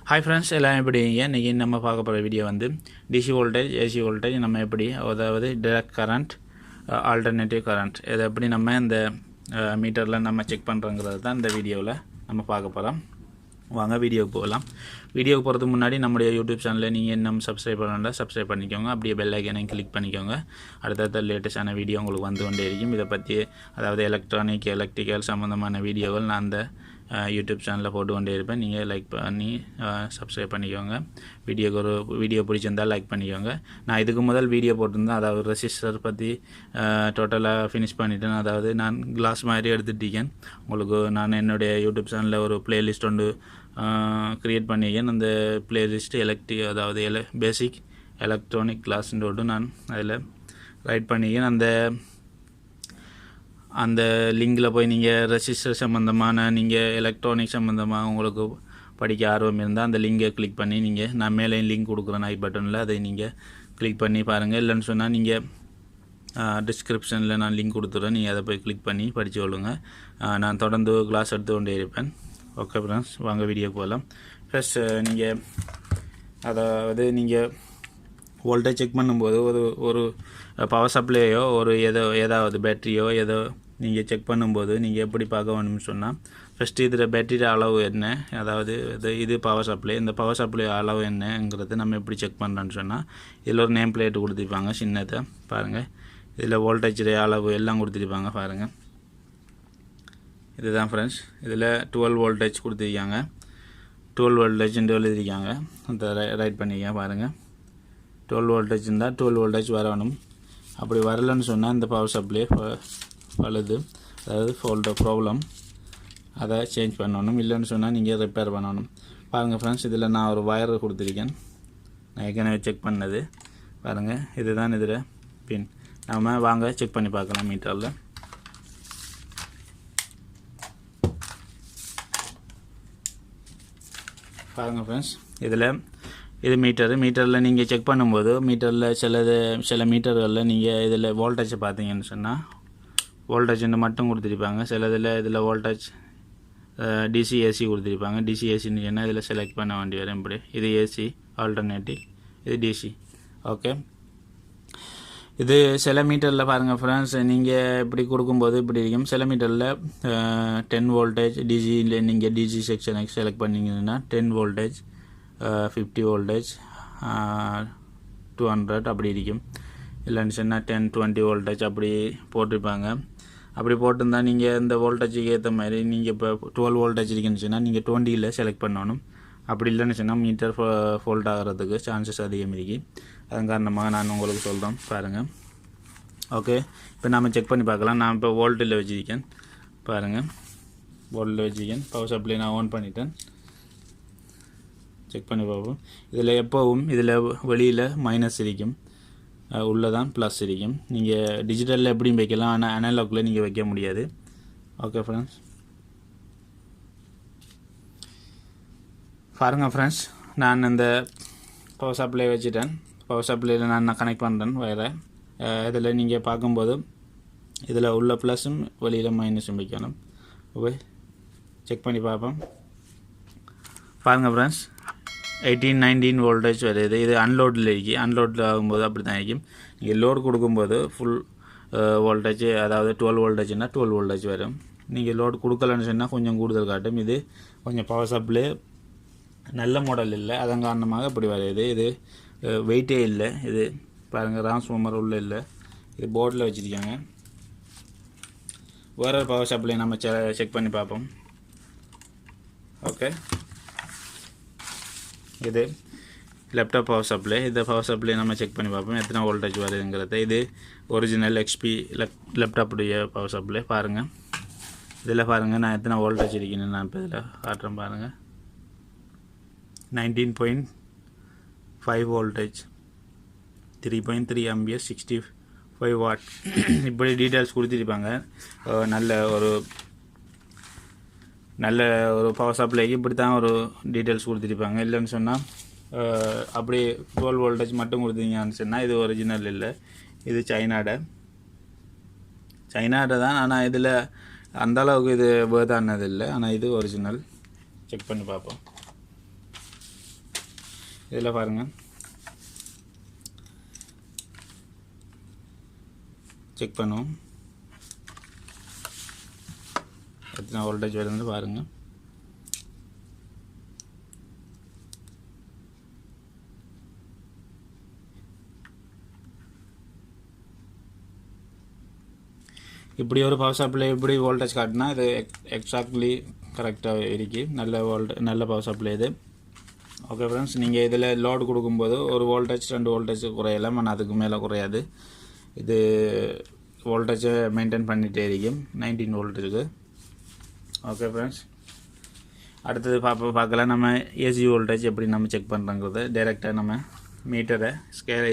Hi friends, எல்லாம் எப்படிங்க? இன்றைக்கி நம்ம பார்க்க போகிற வீடியோ வந்து டிசி வோல்டேஜ், ஏசி வோல்டேஜ் நம்ம எப்படி, அதாவது டைரக்ட் கரண்ட், ஆல்டர்னேட்டிவ் கரண்ட், இதை எப்படி நம்ம இந்த மீட்டரில் நம்ம செக் பண்ணுறோங்கிறது தான் இந்த வீடியோவில் நம்ம பார்க்க போகிறோம். வாங்க வீடியோவுக்கு போகலாம். வீடியோவுக்கு போகிறதுக்கு முன்னாடி நம்முடைய யூடியூப் சேனலில் நீங்கள் இன்னும் சப்ஸ்கிரைப் பண்ணால் சப்ஸ்கிரைப் பண்ணிக்கோங்க. அப்படியே பெல் ஐக்கனையும் கிளிக் பண்ணிக்கோங்க. அடுத்தடுத்த லேட்டஸ்டான வீடியோ உங்களுக்கு வந்து கொண்டே இருக்கும். இதை பற்றி, அதாவது எலக்ட்ரிக்கல் சம்மந்தமான வீடியோவில் நான் அந்த யூடியூப் சேனலில் போட்டு கொண்டே இருப்பேன். நீங்கள் லைக் பண்ணி சப்ஸ்கிரைப் பண்ணிக்கோங்க. வீடியோ பிடிச்சிருந்தால் லைக் பண்ணிக்கோங்க. நான் இதுக்கு முதல் வீடியோ போட்டிருந்தேன், அதாவது ரெசிஸ்டர் பற்றி டோட்டலாக ஃபினிஷ் பண்ணிட்டேன். அதாவது நான் கிளாஸ் மாதிரி எடுத்துட்டேன். உங்களுக்கு நான் என்னுடைய யூடியூப் சேனலில் ஒரு பிளேலிஸ்ட் ஒன்று க்ரியேட் பண்ணியிருக்கேன். அந்த பிளேலிஸ்ட் அதாவது பேசிக் எலக்ட்ரானிக் கிளாஸ்ன்னு நான் அதில் ரைட் பண்ணியிருக்கேன். அந்த லிங்கில் போய் நீங்கள் ரெசிஸ்டர் சம்மந்தமான, நீங்கள் எலக்ட்ரானிக் சம்மந்தமாக உங்களுக்கு படிக்க ஆர்வம் இருந்தால் அந்த லிங்கை கிளிக் பண்ணி நீங்கள், நான் மேலே லிங்க் கொடுக்குறேன் ஐ பட்டனில், அதை நீங்கள் கிளிக் பண்ணி பாருங்கள். இல்லைன்னு சொன்னால் நீங்கள் டிஸ்கிரிப்ஷனில் நான் லிங்க் கொடுத்துட்றேன், நீங்கள் அதை போய் கிளிக் பண்ணி படித்து கொள்ளுங்கள். நான் தொடர்ந்து கிளாஸ் எடுத்து கொண்டே இருப்பேன். ஓகே ஃப்ரெண்ட்ஸ், வாங்க வீடியோ போகலாம். ஃபர்ஸ்ட் நீங்கள் வோல்டேஜ் செக் பண்ணும்போது ஒரு பவர் சப்ளையோ ஏதாவது பேட்டரியோ நீங்கள் செக் பண்ணும்போது நீங்கள் எப்படி பார்க்க வேணும்னு சொன்னால், ஃபஸ்ட்டு இதில் பேட்டரி அளவு என்ன, அதாவது இது பவர் சப்ளை, இந்த பவர் சப்ளை அளவு என்னங்கிறது நம்ம எப்படி செக் பண்ணுறோன்னு சொன்னால், இதில் ஒரு நேம் பிளேட்டு கொடுத்துருப்பாங்க சின்னதை பாருங்கள். இதில் வோல்டேஜ் அளவு எல்லாம் கொடுத்துருப்பாங்க பாருங்கள். இதுதான் ஃப்ரெண்ட்ஸ், இதில் 12 வோல்டேஜ் கொடுத்துருக்காங்க. 12 வோல்டேஜ்ன்னு எழுதிருக்காங்க. அந்த ரைட் பண்ணிக்க பாருங்கள். 12 வோல்டேஜ் இருந்தால் 12 வோல்டேஜ் வரணும். அப்படி வரலன்னு சொன்னால் இந்த பவர் சப்ளை பழுது, அதாவது ப்ராப்ளம், அதை சேஞ்ச் பண்ணணும். இல்லைன்னு சொன்னால் நீங்கள் ரிப்பேர் பண்ணணும். பாருங்கள் ஃப்ரெண்ட்ஸ், இதில் நான் ஒரு வயர் கொடுத்துருக்கேன். நான் ஏற்கனவே செக் பண்ணது பாருங்கள். இதுதான் இதில் பின். நம்ம வாங்க செக் பண்ணி பார்க்கலாம் மீட்டரில். பாருங்கள் ஃப்ரெண்ட்ஸ், இது மீட்டரில் நீங்கள் செக் பண்ணும்போது, மீட்டரில் சில மீட்டர்களில் நீங்கள் இதில் வோல்டேஜை பார்த்தீங்கன்னு சொன்னால், வோல்டேஜ்னு மட்டும் கொடுத்துருப்பாங்க. இதில் வோல்டேஜ் டிசி ஏசி கொடுத்துருப்பாங்க. டிசி ஏசின்னு சொன்னால் இதில் செலக்ட் பண்ண வேண்டி வரும். இப்படி இது ஏசி ஆல்டர்னேட்டிவ், இது டிசி. ஓகே, இது சில மீட்டரில் பாருங்கள் ஃப்ரெண்ட்ஸ், நீங்கள் இப்படி கொடுக்கும்போது இப்படி இருக்கும். சில மீட்டரில் 10 வோல்டேஜ் டிசியில் நீங்கள் டிசி செக்ஷனுக்கு செலக்ட் பண்ணிங்கன்னா 10 வோல்டேஜ், 50 வோல்டேஜ், 200 அப்படி இருக்கும். இல்லைன்னு சொன்னால் 10-20 வோல்டேஜ் அப்படி போட்டிருப்பாங்க. அப்படி போட்டிருந்தால் நீங்கள் இந்த வோல்டேஜுக்கு ஏற்ற மாதிரி, நீங்கள் இப்போ 12 வோல்டேஜ் இருக்குன்னு சொன்னால் நீங்கள் 20ல் செலக்ட் பண்ணணும். அப்படி இல்லைன்னு சொன்னால் மீட்டர் ஃபோல்ட் ஆகிறதுக்கு சான்சஸ் அதிகம் இருக்கு. அதன் காரணமாக நான் உங்களுக்கு சொல்கிறேன் பாருங்கள். ஓகே, இப்போ நாம் செக் பண்ணி பார்க்கலாம். நான் இப்போ வோல்ட்டில் வச்சுருக்கேன் பாருங்கள். வோல்ட்டில் வச்சுருக்கேன். பவர் சப்ளை நான் ஆன் பண்ணிட்டேன். செக் பண்ணி பார்ப்போம். இதில் எப்போவும் இதில் வெளியில் மைனஸ் இருக்கும், உள்ளே தான் ப்ளஸ் இருக்கும். நீங்கள் டிஜிட்டலில் எப்படியும் வைக்கலாம், ஆனால் அனலாகில் நீங்கள் வைக்க முடியாது. ஓகே ஃப்ரெண்ட்ஸ், பாருங்கள் ஃப்ரெண்ட்ஸ், நான் இந்த பவர் சப்ளை வச்சுட்டேன். பவர் சப்ளையில் நான் கனெக்ட் பண்ணுறேன் வேறு. இதில் நீங்கள் பார்க்கும்போது இதில் உள்ள ப்ளஸும் வெளியில் மைனஸும் வைக்கணும். ஓகே, செக் பண்ணி பார்ப்போம். பாருங்கள் ஃப்ரெண்ட்ஸ், 18-19 வோல்டேஜ் வருது. இது அன்லோடில் இருக்கு. அன்லோடில் ஆகும்போது அப்படி தான் இருக்கும். நீங்கள் லோடு கொடுக்கும்போது ஃபுல் வோல்டேஜ், அதாவது 12 வோல்டேஜ்னால் 12 வோல்டேஜ் வரும். நீங்கள் லோடு கொடுக்கலன்னு சொன்னால் கொஞ்சம் கூடுதல் காட்டும். இது கொஞ்சம் பவர் சப்ளை நல்ல மாடல் இல்லை, அதன் காரணமாக இப்படி வருது. இது வெயிட்டே இல்லை. இது பாருங்கள், டிரான்ஸ்ஃபார்மர் உள்ள இல்லை. இது போர்டில் வச்சுருக்காங்க. வேறு பவர் சப்ளை நம்ம செக் பண்ணி பார்ப்போம். ஓகே, இது லேப்டாப் பவர் சப்ளை. இந்த பவர் சப்ளை நம்ம செக் பண்ணி பார்ப்போம் எத்தனை வோல்டேஜ் வருதுங்கிறத. இது ஒரிஜினல் HP லேப்டாப்புடைய பவர் சப்ளை. பாருங்கள், இதில் பாருங்கள் நான் எத்தனை வோல்டேஜ் இருக்குன்னு நான் இப்போ இதில் காட்டுறேன் பாருங்கள். 19.5 வோல்டேஜ், 3.3 ஆம்பியர், 65 வாட். இப்படி டீட்டெயில்ஸ் கொடுத்துருப்பாங்க. நல்ல ஒரு பவர் சப்ளைக்கு இப்படி தான் ஒரு டீட்டெயில்ஸ் கொடுத்துருப்பாங்க. இல்லைன்னு சொன்னால் அப்படி 12 வோல்டேஜ் மட்டும் கொடுத்தீங்கன்னு சொன்னால் இது ஒரிஜினல் இல்லை. இது சைனாட தான். ஆனால் இதில் அந்தளவுக்கு இது வேர்தானது இல்லை. ஆனால் இது ஒரிஜினல். செக் பண்ணி பார்ப்போம். இதில் பாருங்கள் செக் பண்ணுவோம் எத்தனை வோல்டேஜ் வருதுன்னு பாருங்கள். இப்படி ஒரு பவர் சப்ளை இப்படி வோல்டேஜ் காட்டினா இது எக்ஸாக்ட்லி கரெக்டாக இருக்கு. நல்ல பவர் சப்ளை இது. ஓகே ஃப்ரெண்ட்ஸ், நீங்கள் இதில் லோடு கொடுக்கும்போது ஒரு வோல்டேஜ் 2 வோல்டேஜ் குறையலாம், ஆனால் அதுக்கு மேலே குறையாது. இது வோல்டேஜை மெயின்டைன் பண்ணிகிட்டே இருக்கும் 19 வோல்ட்டுக்கு. ஓகே ஃப்ரெண்ட்ஸ், அடுத்தது பார்க்கலாம் நம்ம ஏசி வோல்டேஜ் எப்படி நம்ம செக் பண்ணுறோங்கிறது. டைரெக்டாக நம்ம மீட்டரை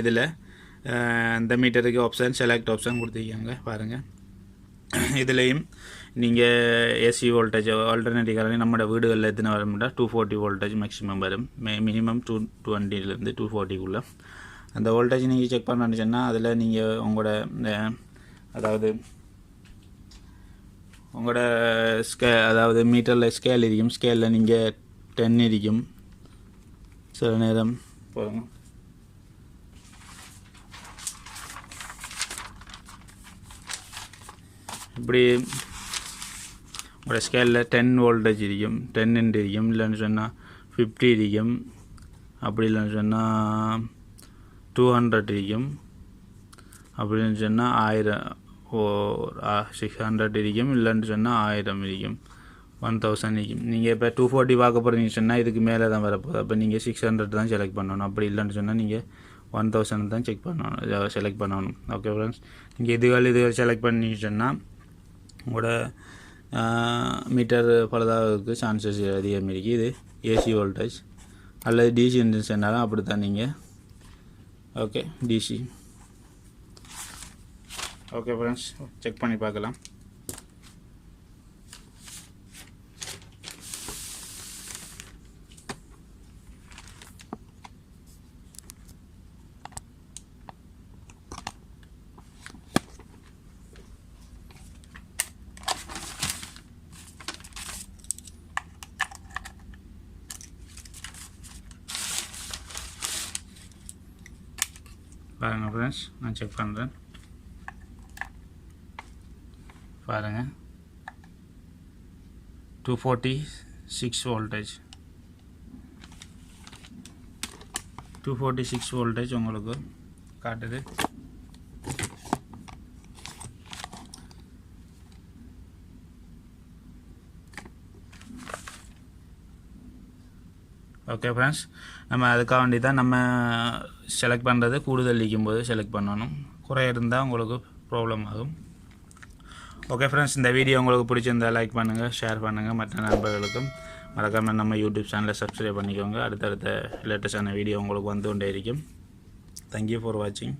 இதில் இந்த மீட்டருக்கு ஆப்ஷன் செலக்ட் ஆப்ஷன் கொடுத்துருக்காங்க பாருங்கள். இதுலேயும் நீங்கள் ஏசி வோல்டேஜ் ஆல்டர்னேட்டிவ் கரண்ட் நம்ம வீடுகளில் எத்தனை வரும்னா 240 வோல்டேஜ் மேக்ஸிமம் வரும். மினிமம் 220லேருந்து 240க்குள்ளே அந்த வோல்டேஜ் நீங்கள் செக் பண்ணணுன்னு சொன்னால் அதில் நீங்கள் உங்களோட அதாவது உங்களோட அதாவது மீட்டரில் ஸ்கேல் இருக்கும். ஸ்கேலில் நீங்கள் 10 இருக்கும். சில நேரம் போதுங்க இப்படி உங்களோட ஸ்கேலில் 10 வோல்டேஜ் இருக்கும், 10 இருக்கும். இல்லைன்னு சொன்னால் 50 இருக்கும். அப்படி இல்லைன்னு சொன்னால் 200 இருக்கும். அப்படின்னு சொன்னால் 1000 600 இருக்கும். இல்லைன்னு சொன்னால் 1000 இருக்கும், 1000 இருக்கும். நீங்கள் இப்போ 240 பார்க்க போகிறீங்க சொன்னால் இதுக்கு மேலே தான் வரப்போகுது. அப்போ நீங்கள் 600 தான் செலக்ட் பண்ணணும். அப்படி இல்லைன்னு சொன்னால் நீங்கள் 1000 தான் செலக்ட் பண்ணணும். ஓகே ஃப்ரெண்ட்ஸ், நீங்கள் இதுகள் செலக்ட் பண்ணி சொன்னால் உங்களோட மீட்டர் பழுதாகிறதுக்கு சான்சஸ் அதிகமாக இருக்குது. இது ஏசி வோல்டேஜ் அல்லது டிசி இருந்துச்சுன்னாலும் அப்படி தான் நீங்கள். Okay, DC. Okay friends, check பண்ணி பார்க்கலாம். பாருங்கள் ஃப்ரெண்ட்ஸ், நான் செக் பண்ணுறேன். பாருங்கள் 246 வோல்டேஜ் 246 வோல்டேஜ் உங்களுக்கு காட்டுது. ஓகே ஃப்ரெண்ட்ஸ், நம்ம அதுக்காக வேண்டி தான் நம்ம செலக்ட் பண்ணுறது கூடுதல் இருக்கும்போது செலக்ட் பண்ணணும். குறை இருந்தால் உங்களுக்கு ப்ராப்ளம் ஆகும். ஓகே ஃப்ரெண்ட்ஸ், இந்த வீடியோ உங்களுக்கு பிடிச்சிருந்தால் லைக் பண்ணுங்கள், ஷேர் பண்ணுங்கள். மற்ற நண்பர்களுக்கும் மறக்காமல் நம்ம யூடியூப் சேனலை சப்ஸ்கிரைப் பண்ணிக்கோங்க. அடுத்தடுத்த லேட்டஸ்டான வீடியோ உங்களுக்கு வந்து கொண்டே இருக்கும். தேங்க்யூ ஃபார் வாட்சிங்.